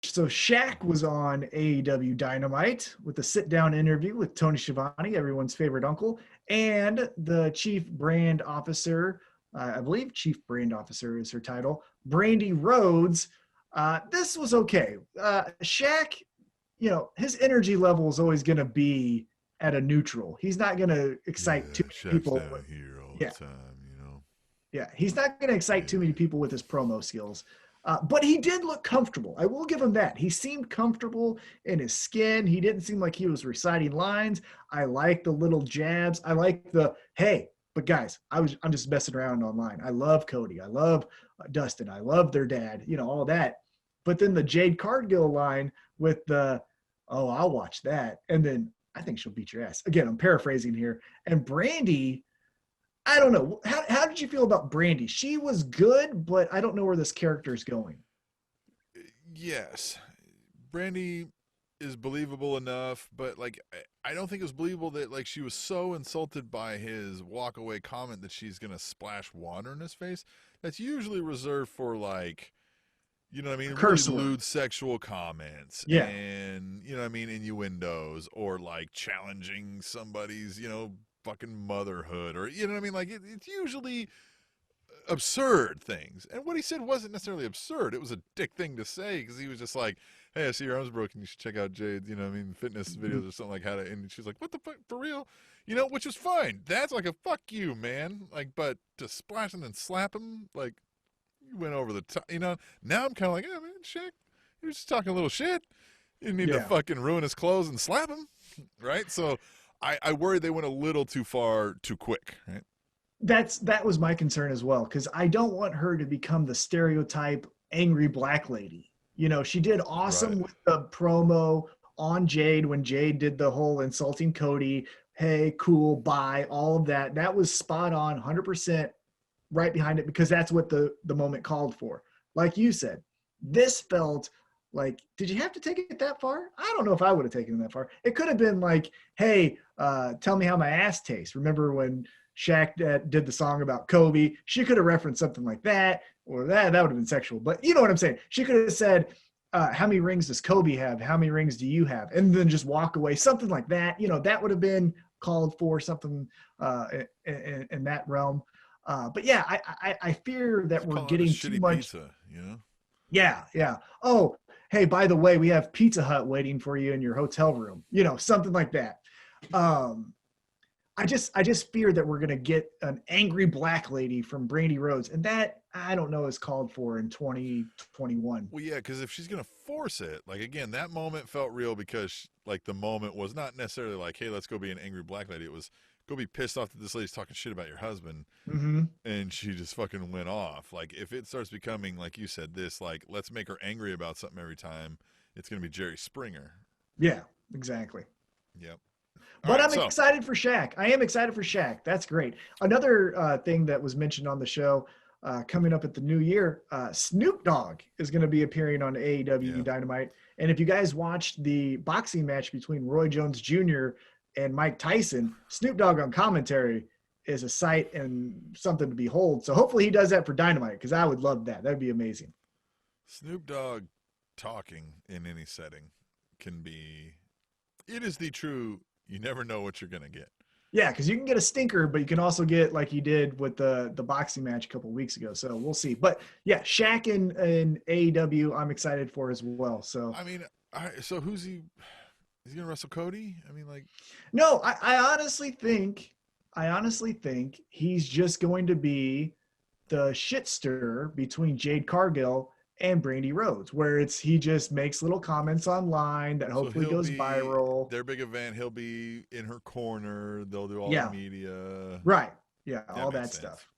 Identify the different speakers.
Speaker 1: So Shaq was on AEW Dynamite with a sit-down interview with Tony Schiavone, everyone's favorite uncle, and the chief brand officer. I believe chief brand officer is her title, Brandi Rhodes. This was okay. Shaq, his energy level is always going to be at a neutral. He's not going to excite too many
Speaker 2: Shaq's
Speaker 1: people.
Speaker 2: down here all
Speaker 1: Yeah,
Speaker 2: the time.
Speaker 1: yeah, he's not going to excite too many
Speaker 2: Yeah.
Speaker 1: people with his promo skills. But he did look comfortable. I will give him that. He seemed comfortable in his skin. He didn't seem like he was reciting lines. I like the little jabs. I like the, hey, but guys, I'm just messing around online. I love Cody. I love Dustin. I love their dad, all that. But then the Jade Cargill line with the, oh, I'll watch that. And then I think she'll beat your ass. Again, I'm paraphrasing here. And Brandi, I don't know. How did you feel about Brandi? She was good, but I don't know where this character is going.
Speaker 2: Yes, Brandy is believable enough, but like I don't think it was believable that like she was so insulted by his walk away comment that she's gonna splash water in his face. That's usually reserved for like, you know what I
Speaker 1: A
Speaker 2: mean, really
Speaker 1: curse word.
Speaker 2: lewd sexual comments
Speaker 1: Yeah.
Speaker 2: and, you know what I mean, innuendos or like challenging somebody's, fucking motherhood or, you know what I mean? Like it's usually absurd things. And what he said wasn't necessarily absurd. It was a dick thing to say because he was just like, hey, I see your arm's broken. You should check out Jade's, fitness videos or something like how to. And she's like, what the fuck, for real? Which is fine. That's like a fuck you, man. Like, but to splash and then slap him, like, you went over the top. Now I'm kind of like, yeah, man, Shaq, he was just talking a little shit. You didn't need to
Speaker 1: Yeah.
Speaker 2: fucking ruin his clothes and slap him, right? So I worry they went a little too far too quick, right?
Speaker 1: That was my concern as well, because I don't want her to become the stereotype angry black lady. She did awesome
Speaker 2: Right.
Speaker 1: with the promo on Jade when Jade did the whole insulting Cody. Hey, cool, bye, all of that. That was spot on, 100% right behind it because that's what the moment called for. Like you said, this felt like, did you have to take it that far? I don't know if I would have taken it that far. It could have been like, hey, tell me how my ass tastes. Remember when Shaq did the song about Kobe? She could have referenced something like that, or that would have been sexual. But you know what I'm saying? She could have said, how many rings does Kobe have? How many rings do you have? And then just walk away, something like that. That would have been called for, something in that realm. But yeah, I fear that
Speaker 2: Just
Speaker 1: we're
Speaker 2: call out a
Speaker 1: getting too
Speaker 2: shitty
Speaker 1: much.
Speaker 2: pizza.
Speaker 1: Yeah, yeah. Oh, hey, by the way, we have Pizza Hut waiting for you in your hotel room. Something like that. Um, I just fear that we're gonna get an angry black lady from Brandi Rhodes, and that I don't know is called for in 2021.
Speaker 2: Well, yeah, because if she's gonna force it, like again, that moment felt real because like the moment was not necessarily like, hey, let's go be an angry black lady. It was go be pissed off that this lady's talking shit about your husband,
Speaker 1: Mm-hmm.
Speaker 2: and she just fucking went off. Like if it starts becoming like you said, this like let's make her angry about something every time, it's gonna be Jerry Springer.
Speaker 1: Yeah, exactly.
Speaker 2: Yep. All
Speaker 1: But
Speaker 2: right,
Speaker 1: I'm
Speaker 2: so
Speaker 1: excited for Shaq. I am excited for Shaq. That's great. Another thing that was mentioned on the show coming up at the new year, Snoop Dogg is going to be appearing on AEW
Speaker 2: yeah,
Speaker 1: Dynamite. And if you guys watched the boxing match between Roy Jones Jr. and Mike Tyson, Snoop Dogg on commentary is a sight and something to behold. So hopefully he does that for Dynamite because I would love that. That'd be amazing.
Speaker 2: Snoop Dogg talking in any setting can be. It is the true. You never know what you're gonna get.
Speaker 1: Yeah, because you can get a stinker, but you can also get like you did with the boxing match a couple of weeks ago. So we'll see. But yeah, Shaq and AEW, I'm excited for as well. So
Speaker 2: I mean, so who's he? Is he gonna wrestle Cody? I mean, like,
Speaker 1: no, I honestly think he's just going to be the shit stir between Jade Cargill and Brandi Rhodes, where he just makes little comments online that
Speaker 2: so
Speaker 1: hopefully
Speaker 2: he'll
Speaker 1: goes
Speaker 2: be
Speaker 1: viral.
Speaker 2: their big event. He'll be in her corner. They'll do all the
Speaker 1: Yeah,
Speaker 2: media.
Speaker 1: right. Yeah,
Speaker 2: That
Speaker 1: all
Speaker 2: makes
Speaker 1: that
Speaker 2: sense.
Speaker 1: stuff.